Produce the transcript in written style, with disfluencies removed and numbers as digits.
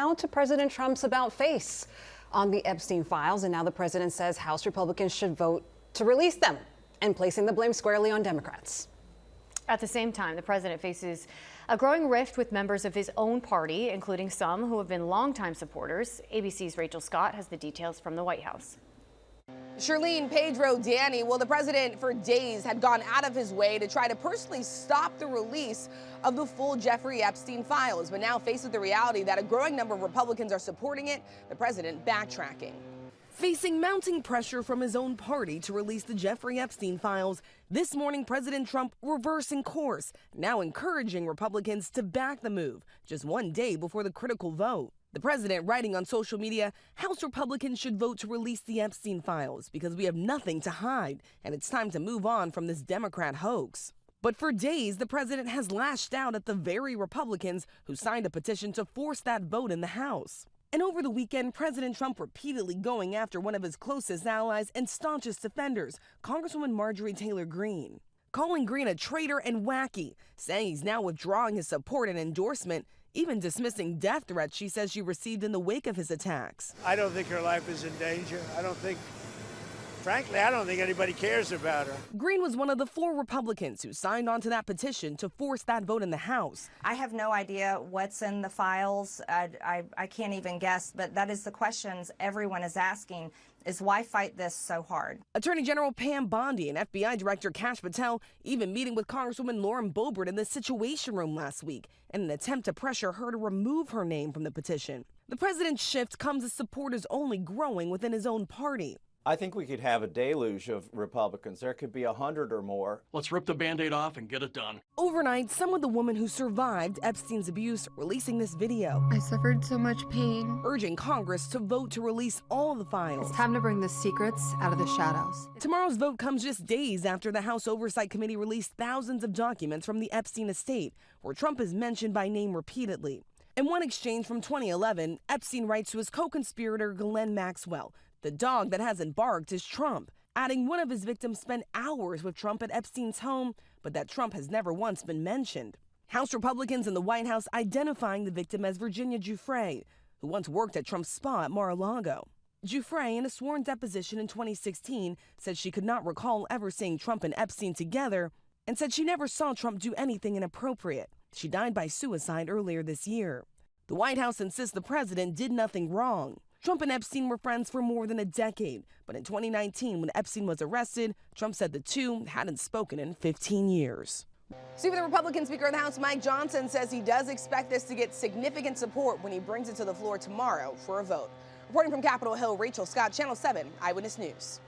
now to President Trump's about face on the Epstein files. And now the president says House Republicans should vote to release them and placing the blame squarely on Democrats. At the same time, the president faces a growing rift with members of his own party, including some who have been longtime supporters. ABC's Rachel Scott has the details from the White House. Charlene, Pedro, Danny, well, the president for days had gone out of his way to try to personally stop the release of the full Jeffrey Epstein files. But now faced with the reality that a growing number of Republicans are supporting it, the president backtracking. Facing mounting pressure from his own party to release the Jeffrey Epstein files, this morning President Trump reversing course, now encouraging Republicans to back the move just one day before the critical vote. The president writing on social media, House Republicans should vote to release the Epstein files because we have nothing to hide and it's time to move on from this Democrat hoax. But for days, the president has lashed out at the very Republicans who signed a petition to force that vote in the House. And over the weekend, President Trump repeatedly going after one of his closest allies and staunchest defenders, Congresswoman Marjorie Taylor Greene, calling Greene a traitor and wacky, saying he's now withdrawing his support and endorsement, even dismissing death threats she says she received in the wake of his attacks. I don't think her life is in danger. Frankly, I don't think anybody cares about her. Greene was one of the 4 Republicans who signed on to that petition to force that vote in the House. I have no idea what's in the files. I can't even guess, but that is the questions everyone is asking, is why fight this so hard? Attorney General Pam Bondi and FBI Director Kash Patel even meeting with Congresswoman Lauren Boebert in the Situation Room last week in an attempt to pressure her to remove her name from the petition. The president's shift comes as support is only growing within his own party. I think we could have a deluge of Republicans. There could be 100 or more. Let's rip the Band-Aid off and get it done. Overnight, some of the women who survived Epstein's abuse releasing this video. I suffered so much pain. Urging Congress to vote to release all the files. It's time to bring the secrets out of the shadows. Tomorrow's vote comes just days after the House Oversight Committee released thousands of documents from the Epstein estate, where Trump is mentioned by name repeatedly. In one exchange from 2011, Epstein writes to his co-conspirator Ghislaine Maxwell, "The dog that hasn't barked is Trump," adding one of his victims spent hours with Trump at Epstein's home, but that Trump has never once been mentioned. House Republicans in the White House identifying the victim as Virginia Giuffre, who once worked at Trump's spa at Mar-a-Lago. Giuffre, in a sworn deposition in 2016, said she could not recall ever seeing Trump and Epstein together and said she never saw Trump do anything inappropriate. She died by suicide earlier this year. The White House insists the president did nothing wrong. Trump and Epstein were friends for more than a decade, but in 2019, when Epstein was arrested, Trump said the two hadn't spoken in 15 years. See, the Republican Speaker of the House, Mike Johnson, says he does expect this to get significant support when he brings it to the floor tomorrow for a vote. Reporting from Capitol Hill, Rachel Scott, Channel 7 Eyewitness News.